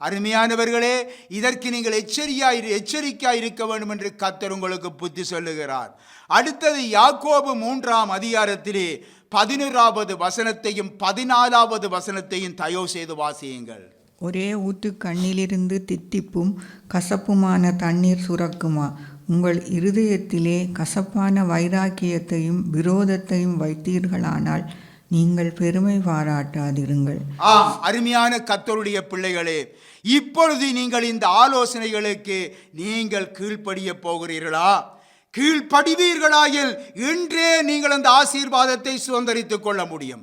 S1: அருமையானவர்களே, இதற்கு நீங்கள் எச்சரிக்கையாய் இருக்க வேண்டும் என்று கர்த்தர் உங்களுக்கு புத்தி சொல்லுகிறார். அடுத்தது யாக்கோபு 3ஆம் அதிகாரத்திலே 11வது வசனத்தையும் 14வது வசனத்தையும் தயவு செய்து வாசியுங்கள்.
S2: ஒரே ஊற்று கண்ணிலிருந்து தித்திப்பும் கசப்புமான தண்ணீர் சுரக்குமா? உங்கள் இருதயத்திலே கசப்பான வைராக்கியத்தையும் விரோதத்தையும் வைத்தீர்களானால் நீங்கள் பெருமை பாராட்டாதிருங்கள்.
S1: ஆம், அருமையான கர்த்தருடைய பிள்ளைகளே, இப்பொழுது நீங்கள் இந்த ஆலோசனைகளுக்கு நீங்கள் கீழ்ப்படிய போகிறீர்களா? கீழ்ப்படிவீர்களாயில் இன்றே நீங்கள் அந்த ஆசீர்வாதத்தை சுதந்திரித்துக் கொள்ள முடியும்.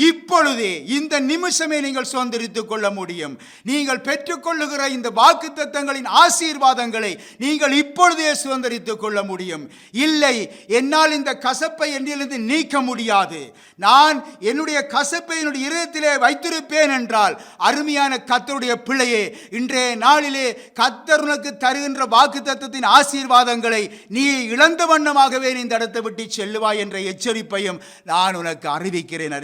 S1: இப்பொழுதே, இந்த நிமிஷமே நீங்கள் சுதந்திரித்துக் கொள்ள முடியும். நீங்கள் பெற்றுக்கொள்ளுகிற இந்த வாக்குத்தத்தங்களின் ஆசீர்வாதங்களை நீங்கள் இப்பொழுதே சுதந்திரித்துக் கொள்ள முடியும். இல்லை, என்னால் இந்த கசப்பை என்னிலிருந்து நீக்க முடியாது, நான் என்னுடைய கசப்பை என்னுடைய இதயத்திலே வைத்திருப்பேன் என்றால், அருமையான கர்த்தருடைய பிள்ளையே, இன்றைய நாளிலே கர்த்தர் உனக்கு தருகின்ற வாக்குத்தத்தத்தின் ஆசீர்வாதங்களை நீ இழந்த வண்ணமாகவே இந்த இடத்தை விட்டு செல்லுவாய் என்ற எச்சரிப்பையும் நான் உனக்கு அறிவிக்கிறேன்.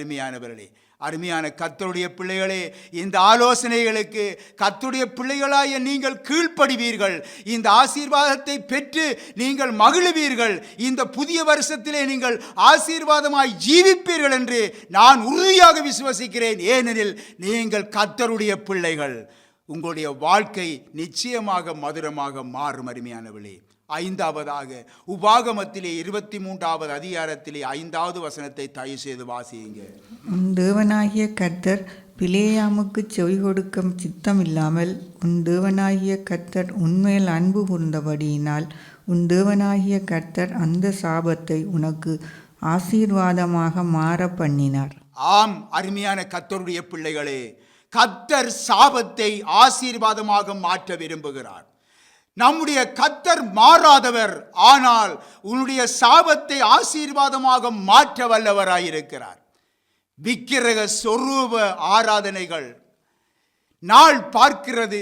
S1: அருமையான கர்த்தருடைய பிள்ளைகளே, இந்த ஆலோசனைகளுக்கு கர்த்தருடைய பிள்ளைகளாய நீங்கள் கீழ்ப்படிவீர்கள். இந்த ஆசீர்வாதத்தை பெற்று நீங்கள் மகிழுவீர்கள். இந்த புதிய வருஷத்திலே நீங்கள் ஆசீர்வாதமாய் ஜீவிப்பீர்கள் என்று நான் உறுதியாக விசுவசிக்கிறேன். ஏனெனில் நீங்கள் கர்த்தருடைய பிள்ளைகள். உங்களுடைய வாழ்க்கை நிச்சயமாக மதுரமாக மாறும். அருமையானவர்களே, ஐந்தாவதாக உபாகமத்திலே 23வது அதிகாரத்திலே 5வது வசனத்தை தயவு செய்து வாசியுங்க.
S2: தேவனாகிய கர்த்தர் பிலேயாமுக்கு செவி கொடுக்க சித்தமில்லாமல் உன் தேவனாகிய கர்த்தர் உன்மேல் அன்பு கூர்ந்தபடியினால் உன் தேவனாகிய கர்த்தர் அந்த சாபத்தை உனக்கு ஆசீர்வாதமாக மாற பண்ணினார்.
S1: ஆம், அருமையான கர்த்தருடைய பிள்ளைகளே, கர்த்தர் சாபத்தை ஆசீர்வாதமாக மாற்ற விரும்புகிறார். நம்முடைய கர்த்தர் மாறாதவர், ஆனால் உன்னுடைய சாபத்தை ஆசீர்வாதமாக மாற்ற வல்லவராயிருக்கிறார். விக்கிரக சொரூப ஆராதனைகள், நாள் பார்க்கிறது,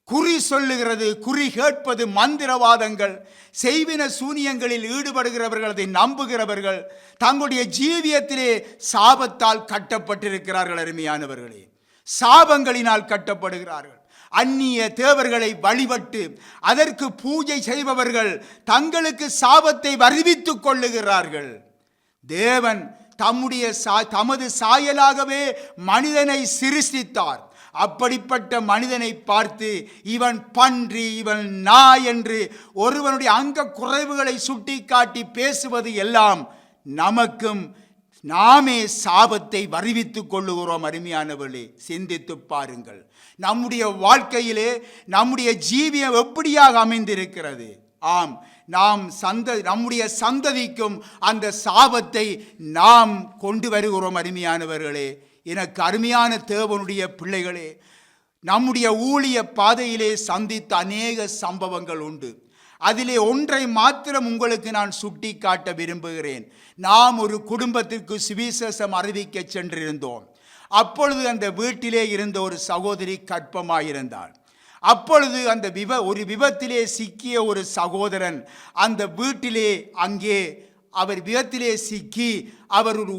S1: குறி சொல்லுகிறது, குறி கேட்பது, மந்திரவாதங்கள், செய்வின சூனியங்களில் ஈடுபடுகிறவர்கள், அதை நம்புகிறவர்கள் தங்களுடைய ஜீவியத்திலே சாபத்தால் கட்டப்பட்டிருக்கிறார்கள். அருமையானவர்களே, சாபங்களினால் கட்டப்படுகிறார்கள். அந்நிய தேவர்களை வழிபட்டு அதற்கு பூஜை செய்பவர்கள் தங்களுக்கு சாபத்தை வருவித்துக் கொள்ளுகிறார்கள். தேவன் தமது சாயலாகவே மனிதனை சிருஷ்டித்தார். அப்படிப்பட்ட மனிதனை பார்த்து இவன் பன்றி, இவன் நாய் என்று ஒருவனுடைய அங்க குறைவுகளை சுட்டிக்காட்டி பேசுவது எல்லாம் நமக்கும் நாமே சாபத்தை வருவித்துக் கொள்ளுகிறோம். அருமையானவர்களே, சிந்தித்து பாருங்கள். நம்முடைய வாழ்க்கையிலே நம்முடைய ஜீவியம் எப்படியாக அமைந்திருக்கிறது? ஆம், நம்முடைய சந்ததிக்கும் அந்த சாபத்தை நாம் கொண்டு வருகிறோம். அருமையானவர்களே, எனக்கு அருமையான தேவனுடைய பிள்ளைகளே, நம்முடைய ஊழிய பாதையிலே சந்தித்த அநேக சம்பவங்கள் உண்டு. அதிலே ஒன்றை மாத்திரம் உங்களுக்கு நான் சுட்டி காட்ட விரும்புகிறேன். நாம் ஒரு குடும்பத்திற்கு சுவிசேஷம் அறிவிக்க சென்றிருந்தோம். அப்பொழுது அந்த வீட்டிலே இருந்த ஒரு சகோதரி கர்ப்பமாயிருந்தாள். அப்பொழுது அந்த ஒரு விபத்திலே சிக்கிய ஒரு சகோதரன் அந்த வீட்டிலே அவர் விபத்திலே சிக்கி அவர் ஒரு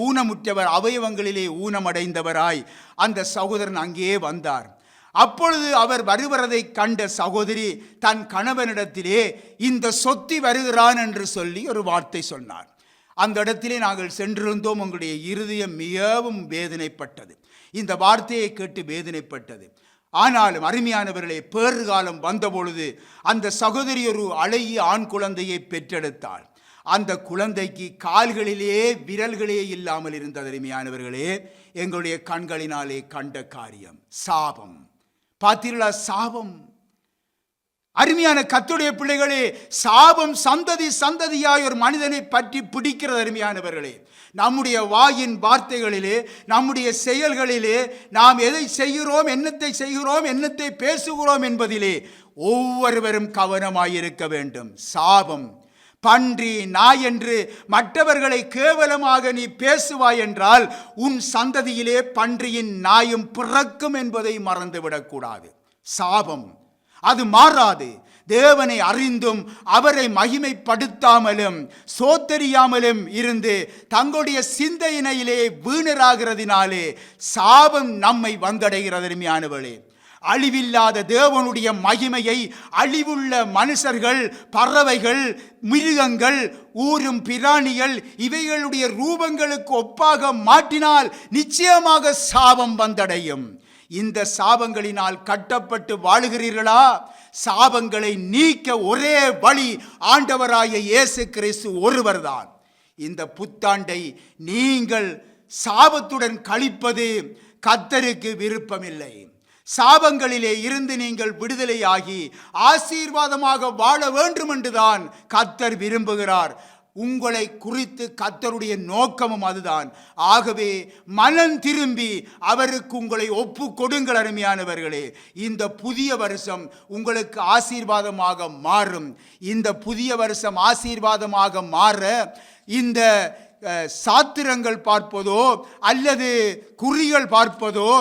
S1: ஊனமுற்றவர், அவயவங்களிலே ஊனமடைந்தவராய் அந்த சகோதரன் அங்கே வந்தார். அப்பொழுது அவர் வருவதை கண்ட சகோதரி தன் கணவனிடத்திலே இந்த சொத்தி வருகிறான் என்று சொல்லி ஒரு வார்த்தை சொன்னார். அந்த இடத்திலே நாங்கள் சென்றிருந்தோம். உங்களுடைய இருதயம் மிகவும் வேதனைப்பட்டது, இந்த வார்த்தையை கேட்டு வேதனைப்பட்டது. ஆனாலும் அருமையானவர்களே, பேறுகாலம் வந்தபொழுது அந்த சகோதரி ஒரு அழகிய ஆண் குழந்தையை பெற்றெடுத்தாள். அந்த குழந்தைக்கு கால்களிலே விரல்களே இல்லாமல் இருந்தது. அருமையானவர்களே, எங்களுடைய கண்களினாலே கண்ட காரியம் சாபம். பார்த்தீர்களா? சாபம். அருமையான கர்த்தருடைய பிள்ளைகளே, சாபம் சந்ததி சந்ததியாய் ஒரு மனிதனை பற்றி பிடிக்கிறது. அருமையானவர்களே, நம்முடைய வாயின் வார்த்தைகளிலே, நம்முடைய செயல்களிலே, நாம் எதை செய்கிறோம், என்னத்தை செய்கிறோம், என்னத்தை பேசுகிறோம் என்பதிலே ஒவ்வொருவரும் கவனமாயிருக்க வேண்டும். சாபம், பன்றி, நாய் என்று மற்றவர்களை கேவலமாக நீ பேசுவாய் என்றால் உன் சந்ததியிலே பன்றியின் நாயும் பிறக்கும் என்பதை மறந்துவிடக்கூடாது. சாபம் அது மாறாது. தேவனை அறிந்தும் அவரை மகிமைப்படுத்தாமலும் சோத்தரியாமலும் இருந்து தங்களுடைய சிந்தையினையிலே வீணராகிறதினாலே சாபம் நம்மை வந்தடைகிறது. அருமையானவர்களே, அழிவில்லாத தேவனுடைய மகிமையை அழிவுள்ள மனுஷர்கள், பறவைகள், மிருகங்கள், ஊரும் பிராணிகள் இவைகளுடைய ரூபங்களுக்கு ஒப்பாக மாற்றினால் நிச்சயமாக சாபம் வந்தடையும். இந்த சாபங்களினால் கட்டப்பட்டு வாழுகிறீர்களா? சாபங்களை நீக்க ஒரே வழி ஆண்டவராகிய இயேசு கிறிஸ்து ஒருவர்தான். இந்த புத்தாண்டை நீங்கள் சாபத்துடன் கழிப்பது கர்த்தருக்கு விருப்பமில்லை. சாபங்களிலே இருந்து நீங்கள் விடுதலையாகி ஆசீர்வாதமாக வாழ வேண்டும் என்றுதான் கர்த்தர் விரும்புகிறார். உங்களை குறித்து கர்த்தருடைய நோக்கமும் அதுதான். ஆகவே மனம் திரும்பி அவருக்கு உங்களை ஒப்பு கொடுங்கள். அருமையானவர்களே, இந்த புதிய வருஷம் உங்களுக்கு ஆசீர்வாதமாக மாறும். இந்த புதிய வருஷம் ஆசீர்வாதமாக மாற இந்த சாத்திரங்கள் பார்ப்பதோ அல்லது குறிகள் பார்ப்பதோ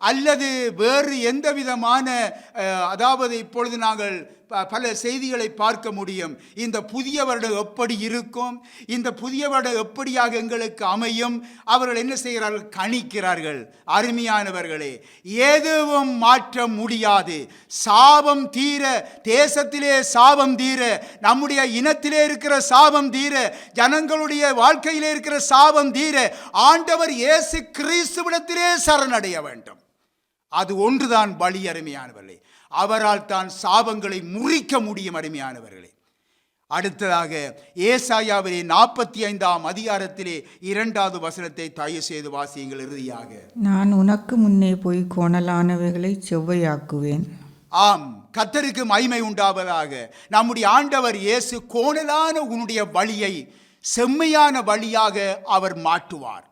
S1: அல்லது வேறு எந்த விதமான அதாவது இப்பொழுது நாங்கள் பல செய்திகளை பார்க்க முடியும். இந்த புதிய வருடம் எப்படி இருக்கும், இந்த புதிய வருடம் எப்படியாக எங்களுக்கு அமையும், அவர்கள் என்ன செய்கிறார்கள்? கணிக்கிறார்கள். அருமையானவர்களே, எதுவும் மாற்ற முடியாது. சாபம் தீர, தேசத்திலே சாபம் தீர, நம்முடைய இனத்திலே இருக்கிற சாபம் தீர, ஜனங்களுடைய வாழ்க்கையிலே இருக்கிற சாபம் தீர ஆண்டவர் இயேசு கிறிஸ்துவிடத்திலே சரணடைய வேண்டும். அது ஒன்றுதான் வழி. அருமையானவர்களே, அவரால் தான் சாபங்களை முறிக்க முடியும். அருமையானவர்களே, அடுத்ததாக ஏசாயாவிலே 45ஆம் அதிகாரத்திலே 2வது வசனத்தை தயவு செய்து வாசியுங்கள். இறுதியாக,
S2: நான் உனக்கு முன்னே போய் கோணலானவைகளை செவ்வையாக்குவேன்.
S1: ஆம், கர்த்தருக்கு மகிமை உண்டாவதாக. நம்முடைய ஆண்டவர் இயேசு கோணலான உன்னுடைய வழியை செம்மையான வழியாக அவர் மாற்றுவார்.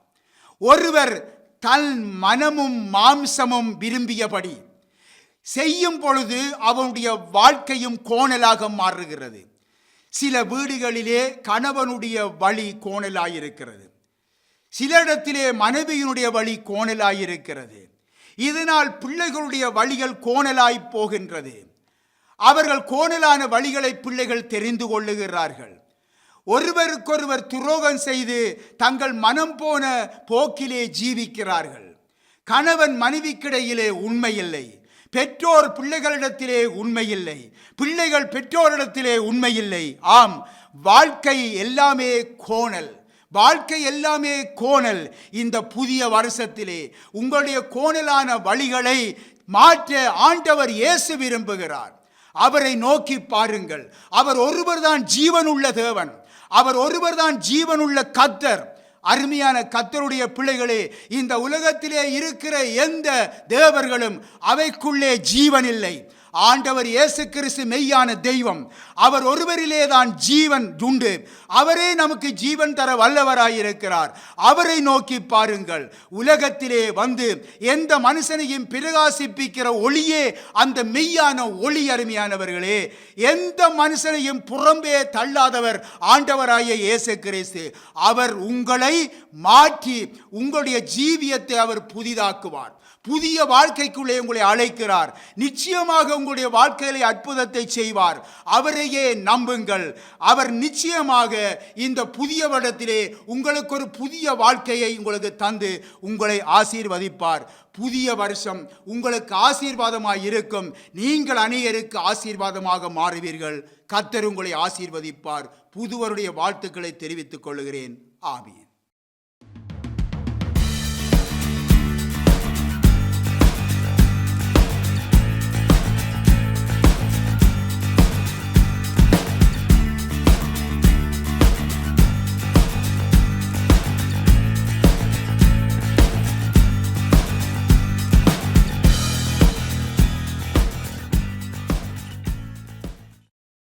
S1: ஒருவர் தன் மனமும் மாம்சமும் விரும்பியபடி செய்யும் பொழுது அவனுடைய வாழ்க்கையும் கோணலாக மாறுகிறது. சில வீடுகளிலே கணவனுடைய வழி கோணலாயிருக்கிறது, சில இடத்திலே மனைவியினுடைய வழி கோணலாயிருக்கிறது. இதனால் பிள்ளைகளுடைய வழிகள் கோணலாய் போகின்றது. அவர்கள் கோணலான வழிகளை பிள்ளைகள் தெரிந்து கொள்ளுகிறார்கள். ஒருவருக்கொருவர் துரோகம் செய்து தங்கள் மனம் போன போக்கிலே ஜீவிக்கிறார்கள். கணவன் மனைவிக்கிடையிலே உண்மையில்லை, பெற்றோர் பிள்ளைகளிடத்திலே உண்மையில்லை, பிள்ளைகள் பெற்றோரிடத்திலே உண்மையில்லை. ஆம், வாழ்க்கை எல்லாமே கோணல், வாழ்க்கை எல்லாமே கோணல். இந்த புதிய வருஷத்திலே உங்களுடைய கோணலான வழிகளை மாற்ற ஆண்டவர் இயேசு விரும்புகிறார். அவரை நோக்கி பாருங்கள். அவர் ஒருவர்தான் ஜீவனுள்ள தேவன், அவர் ஒருவர்தான் ஜீவனுள்ள கர்த்தர். அருமையான கர்த்தருடைய பிள்ளைகளே, இந்த உலகத்திலே இருக்கிற எந்த தேவர்களும் அவைக்குள்ளே ஜீவன் இல்லை. ஆண்டவர் இயேசு கிறிஸ்து மெய்யான தெய்வம். அவர் ஒருவரிலே தான் ஜீவன் உண்டு. அவரே நமக்கு ஜீவன் தர வல்லவராயிருக்கிறார். அவரை நோக்கி பாருங்கள். உலகத்திலே வந்து எந்த மனுஷனையும் பிரகாசிப்பிக்கிற ஒளியே அந்த மெய்யான ஒளி. அருமையானவர்களே, எந்த மனுஷனையும் புறம்பே தள்ளாதவர் ஆண்டவராகிய இயேசு கிறிஸ்து. அவர் உங்களை மாற்றி உங்களுடைய ஜீவியத்தை அவர் புதிதாக்குவார். புதிய வாழ்க்கைக்குள்ளே உங்களை அழைக்கிறார். நிச்சயமாக உங்களுடைய வாழ்க்கையிலே அற்புதத்தை செய்வார். அவரையே நம்புங்கள். அவர் நிச்சயமாக இந்த புதிய வருடத்திலே உங்களுக்கு ஒரு புதிய வாழ்க்கையை உங்களுக்கு தந்து உங்களை ஆசீர்வதிப்பார். புதிய வருஷம் உங்களுக்கு ஆசீர்வாதமாக இருக்கும். நீங்கள் அநேகருக்கு ஆசீர்வாதமாக மாறுவீர்கள். கர்த்தர் உங்களை ஆசீர்வதிப்பார். புதுவருடைய வாழ்த்துக்களை தெரிவித்துக் கொள்கிறேன். ஆமென்.